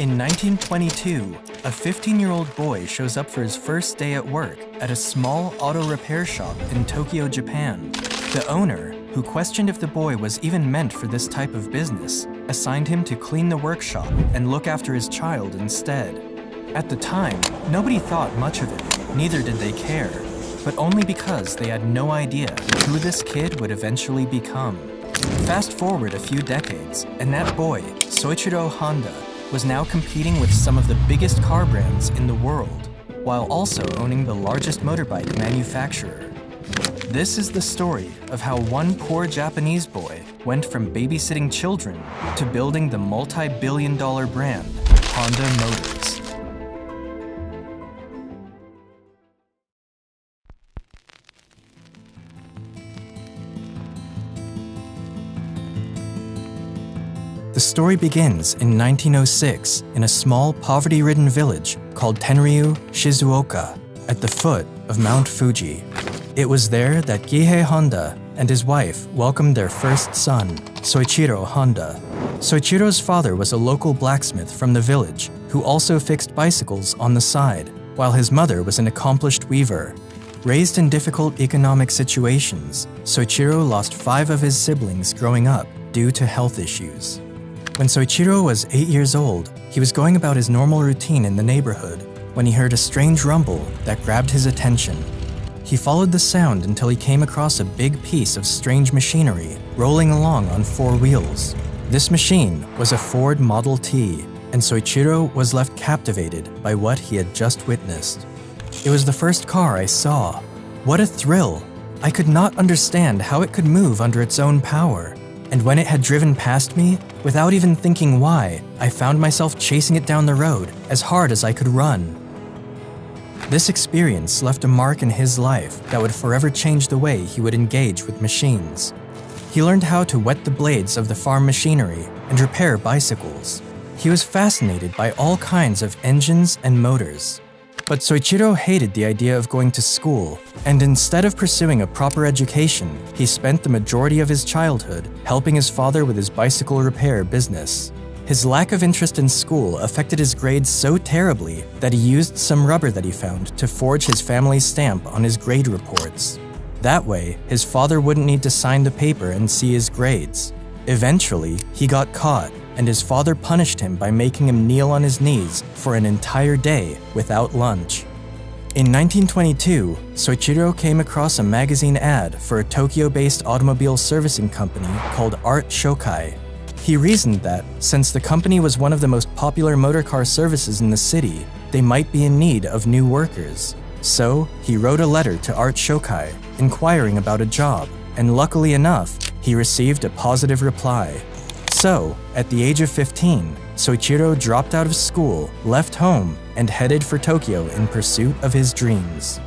In 1922, a 15-year-old boy shows up for his first day at work at a small auto repair shop in Tokyo, Japan. The owner, who questioned if the boy was even meant for this type of business, assigned him to clean the workshop and look after his child instead. At the time, nobody thought much of it, neither did they care, but only because they had no idea who this kid would eventually become. Fast forward a few decades, and that boy, Soichiro Honda, was now competing with some of the biggest car brands in the world, while also owning the largest motorbike manufacturer. This is the story of how one poor Japanese boy went from babysitting children to building the multi-billion-dollar brand Honda Motors. The story begins in 1906 in a small poverty-ridden village called Tenryu, Shizuoka, at the foot of Mount Fuji. It was there that Gihei Honda and his wife welcomed their first son, Soichiro Honda. Soichiro's father was a local blacksmith from the village who also fixed bicycles on the side, while his mother was an accomplished weaver. Raised in difficult economic situations, Soichiro lost 5 of his siblings growing up due to health issues. When Soichiro was 8 years old, he was going about his normal routine in the neighborhood when he heard a strange rumble that grabbed his attention. He followed the sound until he came across a big piece of strange machinery rolling along on 4 wheels. This machine was a Ford Model T, and Soichiro was left captivated by what he had just witnessed. It was the first car I saw. What a thrill! I could not understand how it could move under its own power. And when it had driven past me, without even thinking why, I found myself chasing it down the road as hard as I could run. This experience left a mark in his life that would forever change the way he would engage with machines. He learned how to wet the blades of the farm machinery and repair bicycles. He was fascinated by all kinds of engines and motors. But Soichiro hated the idea of going to school, and instead of pursuing a proper education, he spent the majority of his childhood helping his father with his bicycle repair business. His lack of interest in school affected his grades so terribly that he used some rubber that he found to forge his family's stamp on his grade reports. That way, his father wouldn't need to sign the paper and see his grades. Eventually, he got caught, and his father punished him by making him kneel on his knees for an entire day without lunch. In 1922, Soichiro came across a magazine ad for a Tokyo-based automobile servicing company called Art Shokai. He reasoned that, since the company was one of the most popular motorcar services in the city, they might be in need of new workers. So, he wrote a letter to Art Shokai, inquiring about a job, and luckily enough, he received a positive reply. So, at the age of 15, Soichiro dropped out of school, left home, and headed for Tokyo in pursuit of his dreams.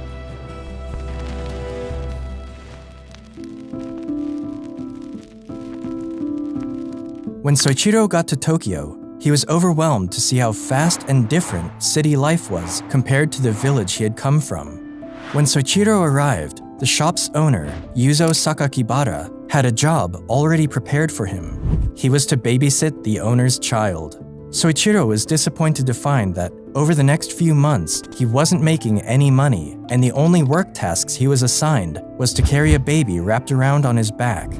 When Soichiro got to Tokyo, he was overwhelmed to see how fast and different city life was compared to the village he had come from. When Soichiro arrived, the shop's owner, Yuzo Sakakibara, had a job already prepared for him. He was to babysit the owner's child. Soichiro was disappointed to find that over the next few months, he wasn't making any money, and the only work tasks he was assigned was to carry a baby wrapped around on his back.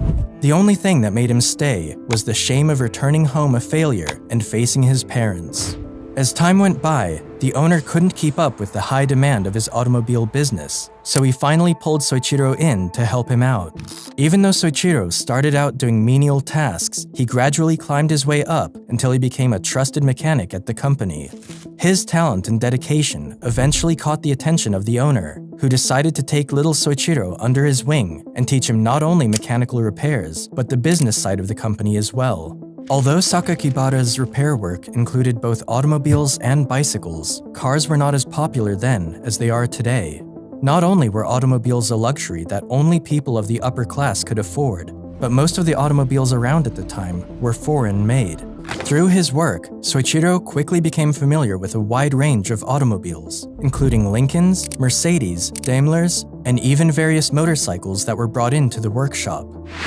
The only thing that made him stay was the shame of returning home a failure and facing his parents. As time went by, the owner couldn't keep up with the high demand of his automobile business, so he finally pulled Soichiro in to help him out. Even though Soichiro started out doing menial tasks, he gradually climbed his way up until he became a trusted mechanic at the company. His talent and dedication eventually caught the attention of the owner, who decided to take little Soichiro under his wing and teach him not only mechanical repairs, but the business side of the company as well. Although Sakakibara's repair work included both automobiles and bicycles, cars were not as popular then as they are today. Not only were automobiles a luxury that only people of the upper class could afford, but most of the automobiles around at the time were foreign-made. Through his work, Soichiro quickly became familiar with a wide range of automobiles, including Lincolns, Mercedes, Daimlers, and even various motorcycles that were brought into the workshop.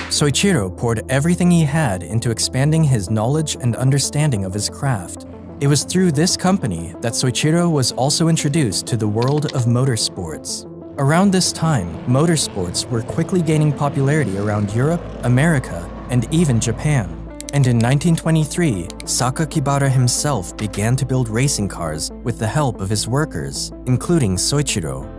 Soichiro poured everything he had into expanding his knowledge and understanding of his craft. It was through this company that Soichiro was also introduced to the world of motorsports. Around this time, motorsports were quickly gaining popularity around Europe, America, and even Japan. And in 1923, Sakakibara himself began to build racing cars with the help of his workers, including Soichiro.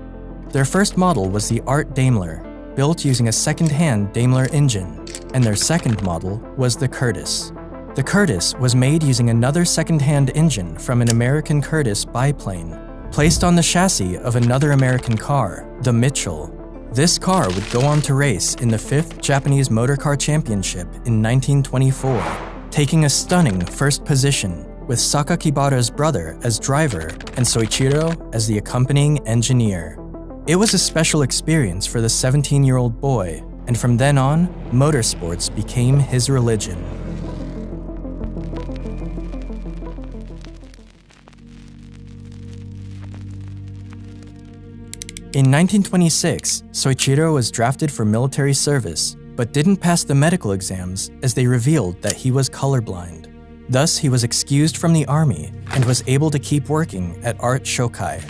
Their first model was the Art Daimler, built using a second-hand Daimler engine, and their second model was the Curtiss. The Curtiss was made using another second-hand engine from an American Curtiss biplane, placed on the chassis of another American car, the Mitchell. This car would go on to race in the 5th Japanese Motor Car Championship in 1924, taking a stunning first position, with Sakakibara's brother as driver and Soichiro as the accompanying engineer. It was a special experience for the 17-year-old boy, and from then on, motorsports became his religion. In 1926, Soichiro was drafted for military service, but didn't pass the medical exams as they revealed that he was colorblind. Thus, he was excused from the army and was able to keep working at Art Shokai.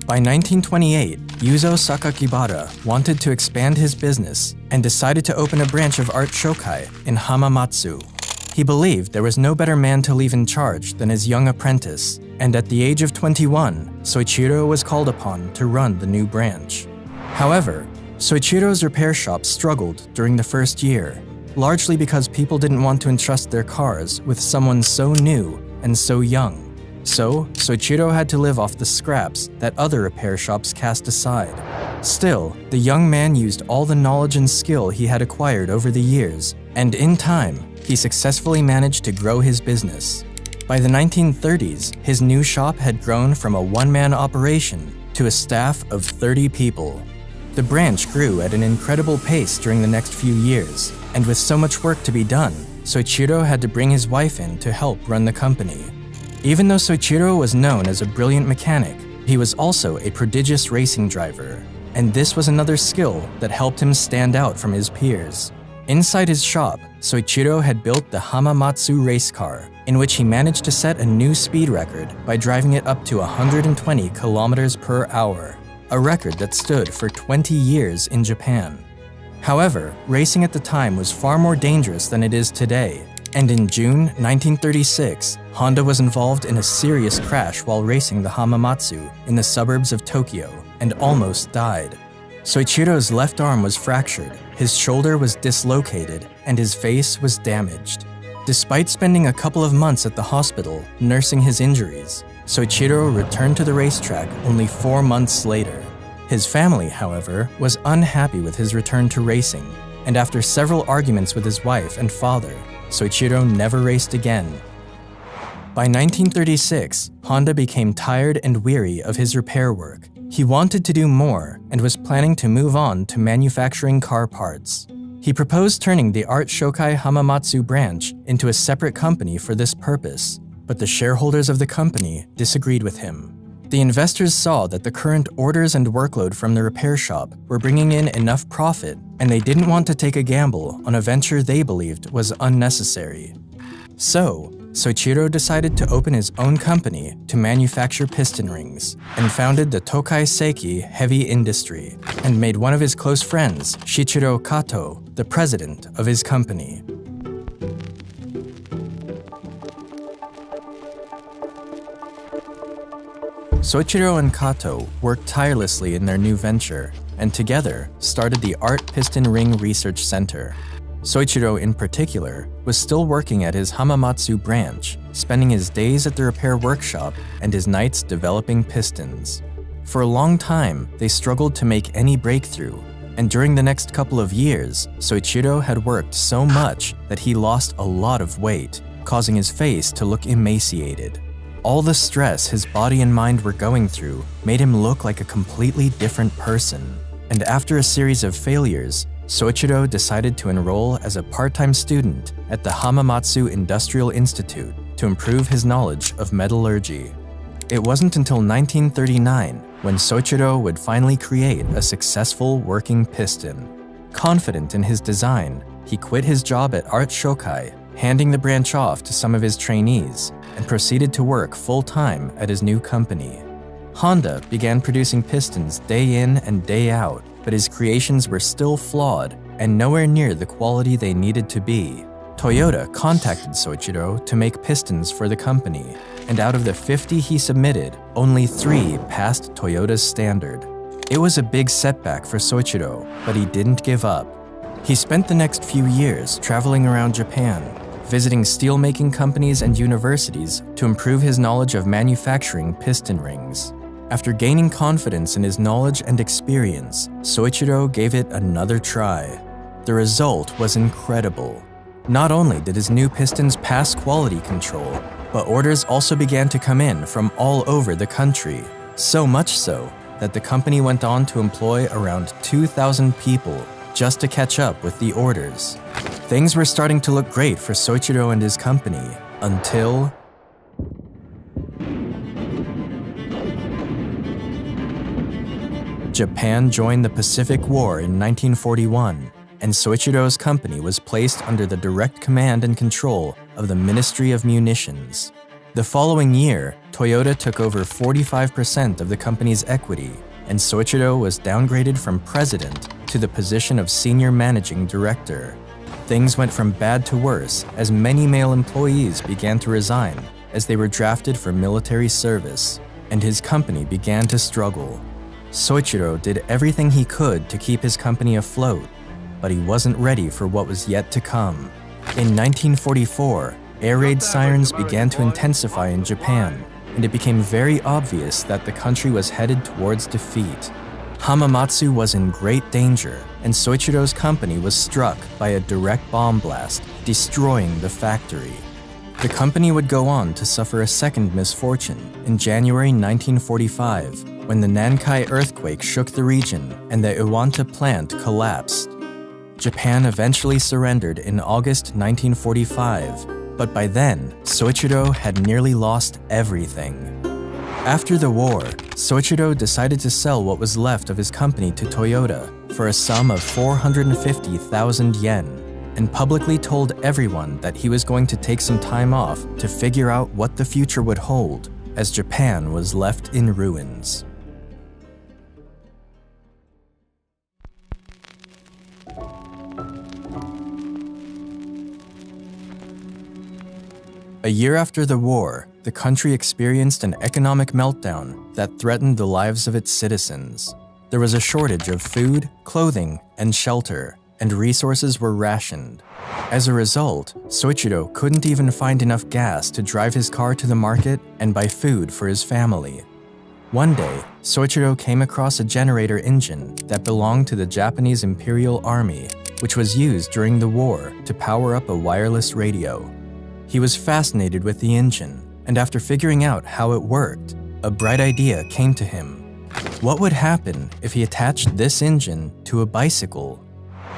By 1928, Yuzo Sakakibara wanted to expand his business and decided to open a branch of Art Shokai in Hamamatsu. He believed there was no better man to leave in charge than his young apprentice, and at the age of 21, Soichiro was called upon to run the new branch. However, Soichiro's repair shop struggled during the first year, largely because people didn't want to entrust their cars with someone so new and so young. So, Soichiro had to live off the scraps that other repair shops cast aside. Still, the young man used all the knowledge and skill he had acquired over the years, and in time, he successfully managed to grow his business. By the 1930s, his new shop had grown from a one-man operation to a staff of 30 people. The branch grew at an incredible pace during the next few years, and with so much work to be done, Soichiro had to bring his wife in to help run the company. Even though Soichiro was known as a brilliant mechanic, he was also a prodigious racing driver, and this was another skill that helped him stand out from his peers. Inside his shop, Soichiro had built the Hamamatsu race car, in which he managed to set a new speed record by driving it up to 120 kilometers per hour, a record that stood for 20 years in Japan. However, racing at the time was far more dangerous than it is today, and in June 1936, Honda was involved in a serious crash while racing the Hamamatsu in the suburbs of Tokyo and almost died. Soichiro's left arm was fractured, his shoulder was dislocated, and his face was damaged. Despite spending a couple of months at the hospital nursing his injuries, Soichiro returned to the racetrack only 4 months later. His family, however, was unhappy with his return to racing, and after several arguments with his wife and father, Soichiro never raced again. By 1936, Honda became tired and weary of his repair work. He wanted to do more and was planning to move on to manufacturing car parts. He proposed turning the Art Shokai Hamamatsu branch into a separate company for this purpose, but the shareholders of the company disagreed with him. The investors saw that the current orders and workload from the repair shop were bringing in enough profit, and they didn't want to take a gamble on a venture they believed was unnecessary. So, Soichiro decided to open his own company to manufacture piston rings, and founded the Tokai Seiki Heavy Industry, and made one of his close friends, Shichiro Kato, the president of his company. Soichiro and Kato worked tirelessly in their new venture, and together started the Art Piston Ring Research Center. Soichiro, in particular, was still working at his Hamamatsu branch, spending his days at the repair workshop and his nights developing pistons. For a long time, they struggled to make any breakthrough, and during the next couple of years, Soichiro had worked so much that he lost a lot of weight, causing his face to look emaciated. All the stress his body and mind were going through made him look like a completely different person, and after a series of failures, Soichiro decided to enroll as a part-time student at the Hamamatsu Industrial Institute to improve his knowledge of metallurgy. It wasn't until 1939 when Soichiro would finally create a successful working piston. Confident in his design, he quit his job at Art Shokai, handing the branch off to some of his trainees, and proceeded to work full-time at his new company. Honda began producing pistons day in and day out, but his creations were still flawed and nowhere near the quality they needed to be. Toyota contacted Soichiro to make pistons for the company, and out of the 50 he submitted, only 3 passed Toyota's standard. It was a big setback for Soichiro, but he didn't give up. He spent the next few years traveling around Japan, visiting steelmaking companies and universities to improve his knowledge of manufacturing piston rings. After gaining confidence in his knowledge and experience, Soichiro gave it another try. The result was incredible. Not only did his new pistons pass quality control, but orders also began to come in from all over the country, so much so that the company went on to employ around 2,000 people just to catch up with the orders. Things were starting to look great for Soichiro and his company, until Japan joined the Pacific War in 1941, and Soichiro's company was placed under the direct command and control of the Ministry of Munitions. The following year, Toyota took over 45% of the company's equity, and Soichiro was downgraded from president to the position of senior managing director. Things went from bad to worse as many male employees began to resign as they were drafted for military service, and his company began to struggle. Soichiro did everything he could to keep his company afloat, but he wasn't ready for what was yet to come. In 1944, air raid sirens began to intensify in Japan, and it became very obvious that the country was headed towards defeat. Hamamatsu was in great danger, and Soichiro's company was struck by a direct bomb blast, destroying the factory. The company would go on to suffer a second misfortune in January 1945, when the Nankai earthquake shook the region and the Iwanta plant collapsed. Japan eventually surrendered in August 1945, but by then, Soichiro had nearly lost everything. After the war, Soichiro decided to sell what was left of his company to Toyota for a sum of 450,000 yen, and publicly told everyone that he was going to take some time off to figure out what the future would hold, as Japan was left in ruins. A year after the war, the country experienced an economic meltdown that threatened the lives of its citizens. There was a shortage of food, clothing, and shelter, and resources were rationed. As a result, Soichiro couldn't even find enough gas to drive his car to the market and buy food for his family. One day, Soichiro came across a generator engine that belonged to the Japanese Imperial Army, which was used during the war to power up a wireless radio. He was fascinated with the engine, and after figuring out how it worked, a bright idea came to him. What would happen if he attached this engine to a bicycle?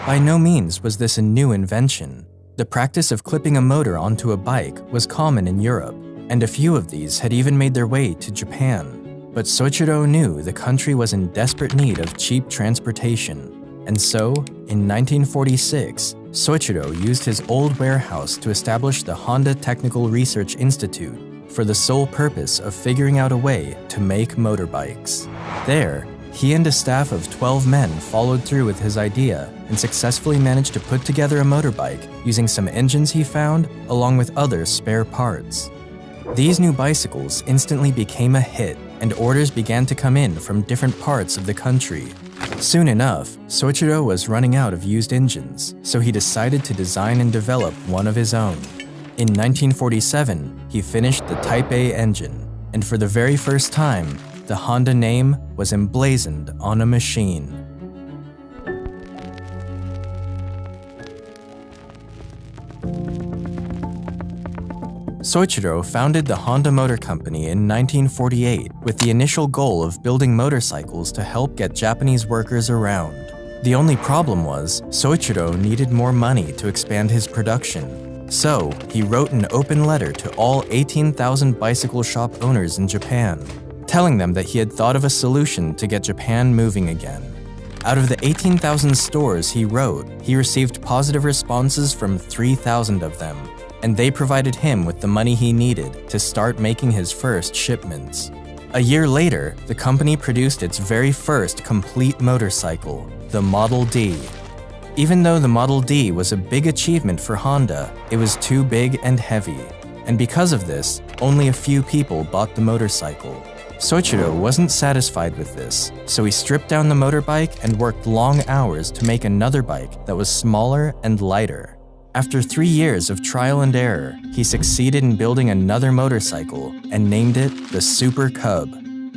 By no means was this a new invention. The practice of clipping a motor onto a bike was common in Europe, and a few of these had even made their way to Japan. But Soichiro knew the country was in desperate need of cheap transportation, and so, in 1946, Soichiro used his old warehouse to establish the Honda Technical Research Institute for the sole purpose of figuring out a way to make motorbikes. There, he and a staff of 12 men followed through with his idea and successfully managed to put together a motorbike using some engines he found along with other spare parts. These new bicycles instantly became a hit, and orders began to come in from different parts of the country. Soon enough, Soichiro was running out of used engines, so he decided to design and develop one of his own. In 1947, he finished the Type A engine, and for the very first time, the Honda name was emblazoned on a machine. Soichiro founded the Honda Motor Company in 1948 with the initial goal of building motorcycles to help get Japanese workers around. The only problem was, Soichiro needed more money to expand his production. So, he wrote an open letter to all 18,000 bicycle shop owners in Japan, telling them that he had thought of a solution to get Japan moving again. Out of the 18,000 stores he wrote, he received positive responses from 3,000 of them, and they provided him with the money he needed to start making his first shipments. A year later, the company produced its very first complete motorcycle, the Model D. Even though the Model D was a big achievement for Honda, it was too big and heavy. And because of this, only a few people bought the motorcycle. Soichiro wasn't satisfied with this, so he stripped down the motorbike and worked long hours to make another bike that was smaller and lighter. After 3 years of trial and error, he succeeded in building another motorcycle and named it the Super Cub.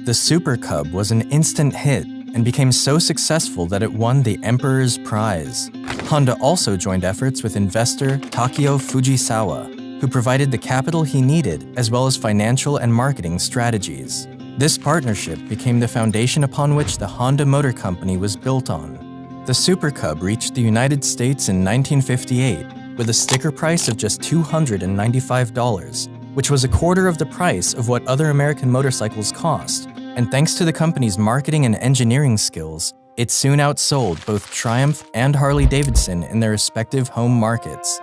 The Super Cub was an instant hit and became so successful that it won the Emperor's Prize. Honda also joined efforts with investor Takeo Fujisawa, who provided the capital he needed as well as financial and marketing strategies. This partnership became the foundation upon which the Honda Motor Company was built on. The Super Cub reached the United States in 1958 with a sticker price of just $295, which was a quarter of the price of what other American motorcycles cost. And thanks to the company's marketing and engineering skills, it soon outsold both Triumph and Harley-Davidson in their respective home markets.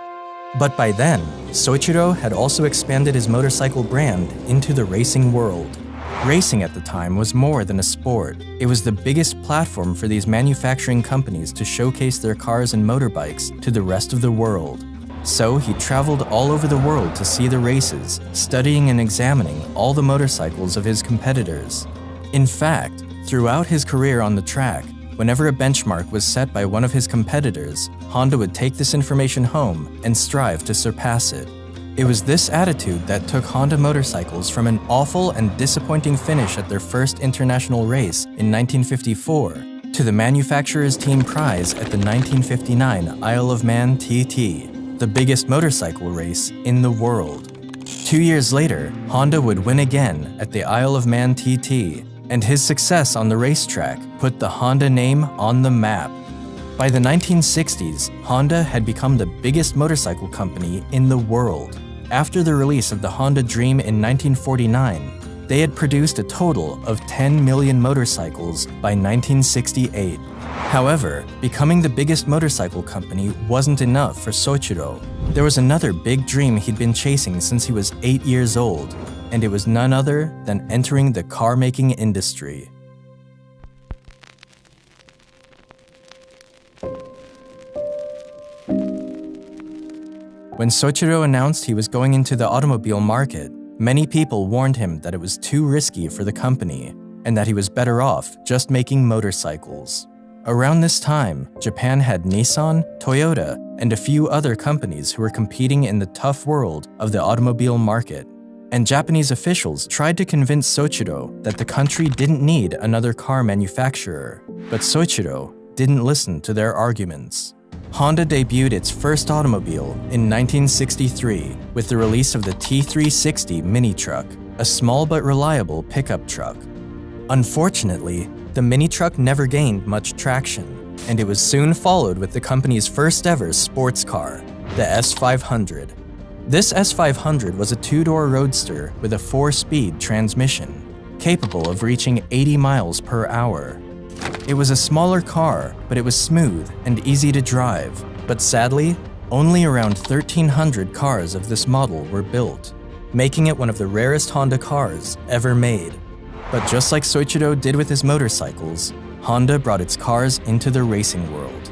But by then, Soichiro had also expanded his motorcycle brand into the racing world. Racing at the time was more than a sport. It was the biggest platform for these manufacturing companies to showcase their cars and motorbikes to the rest of the world. So he traveled all over the world to see the races, studying and examining all the motorcycles of his competitors. In fact, throughout his career on the track, whenever a benchmark was set by one of his competitors, Honda would take this information home and strive to surpass it. It was this attitude that took Honda motorcycles from an awful and disappointing finish at their first international race in 1954 to the manufacturer's team prize at the 1959 Isle of Man TT, the biggest motorcycle race in the world. 2 years later, Honda would win again at the Isle of Man TT, and his success on the racetrack put the Honda name on the map. By the 1960s, Honda had become the biggest motorcycle company in the world. After the release of the Honda Dream in 1949, they had produced a total of 10 million motorcycles by 1968. However, becoming the biggest motorcycle company wasn't enough for Soichiro. There was another big dream he'd been chasing since he was 8 years old, and it was none other than entering the car-making industry. When Soichiro announced he was going into the automobile market, many people warned him that it was too risky for the company and that he was better off just making motorcycles. Around this time, Japan had Nissan, Toyota, and a few other companies who were competing in the tough world of the automobile market. And Japanese officials tried to convince Soichiro that the country didn't need another car manufacturer, but Soichiro didn't listen to their arguments. Honda debuted its first automobile in 1963 with the release of the T360 mini truck, a small but reliable pickup truck. Unfortunately, the mini truck never gained much traction, and it was soon followed with the company's first ever sports car, the S500. This S500 was a two-door roadster with a 4-speed transmission, capable of reaching 80 miles per hour. It was a smaller car, but it was smooth and easy to drive. But sadly, only around 1,300 cars of this model were built, making it one of the rarest Honda cars ever made. But just like Soichiro did with his motorcycles, Honda brought its cars into the racing world.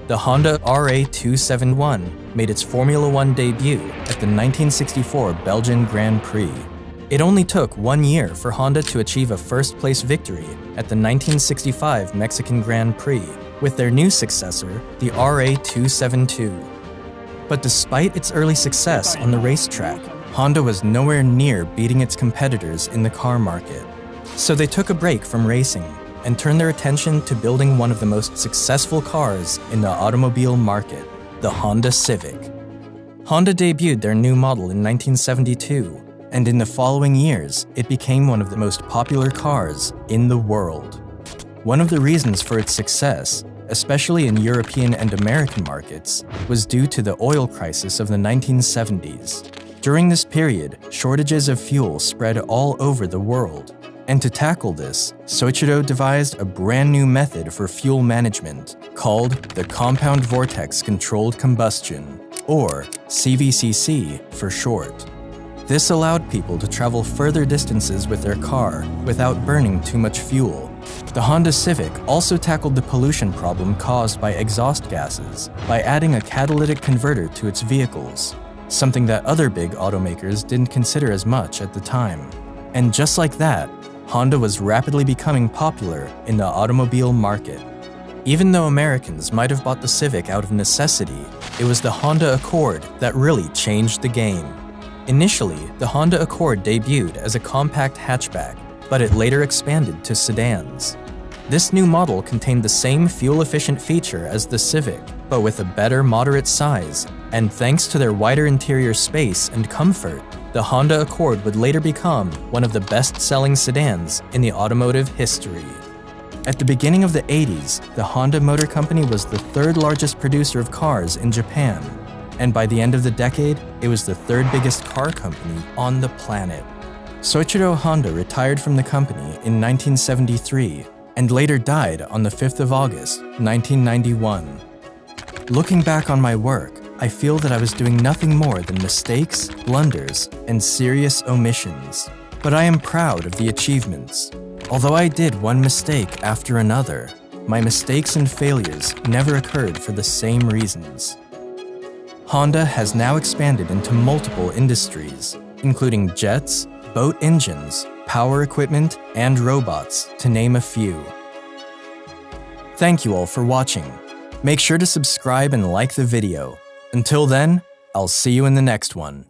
The Honda RA271 made its Formula One debut at the 1964 Belgian Grand Prix. It only took 1 year for Honda to achieve a first-place victory at the 1965 Mexican Grand Prix with their new successor, the RA272. But despite its early success on the racetrack, Honda was nowhere near beating its competitors in the car market. So they took a break from racing and turned their attention to building one of the most successful cars in the automobile market, the Honda Civic. Honda debuted their new model in 1972, and in the following years, it became one of the most popular cars in the world. One of the reasons for its success, especially in European and American markets, was due to the oil crisis of the 1970s. During this period, shortages of fuel spread all over the world. And to tackle this, Soichiro devised a brand new method for fuel management called the compound vortex controlled combustion. or CVCC for short. This allowed people to travel further distances with their car without burning too much fuel. The Honda Civic also tackled the pollution problem caused by exhaust gases by adding a catalytic converter to its vehicles, something that other big automakers didn't consider as much at the time. And just like that, Honda was rapidly becoming popular in the automobile market. Even though Americans might have bought the Civic out of necessity, it was the Honda Accord that really changed the game. Initially, the Honda Accord debuted as a compact hatchback, but it later expanded to sedans. This new model contained the same fuel-efficient feature as the Civic, but with a better moderate size, and thanks to their wider interior space and comfort, the Honda Accord would later become one of the best-selling sedans in the automotive history. At the beginning of the 80s, the Honda Motor Company was the third largest producer of cars in Japan, and by the end of the decade, it was the third biggest car company on the planet. Soichiro Honda retired from the company in 1973 and later died on the 5th of August, 1991. Looking back on my work, I feel that I was doing nothing more than mistakes, blunders, and serious omissions. But I am proud of the achievements. Although I did one mistake after another, my mistakes and failures never occurred for the same reasons. Honda has now expanded into multiple industries, including jets, boat engines, power equipment, and robots, to name a few. Thank you all for watching. Make sure to subscribe and like the video. Until then, I'll see you in the next one.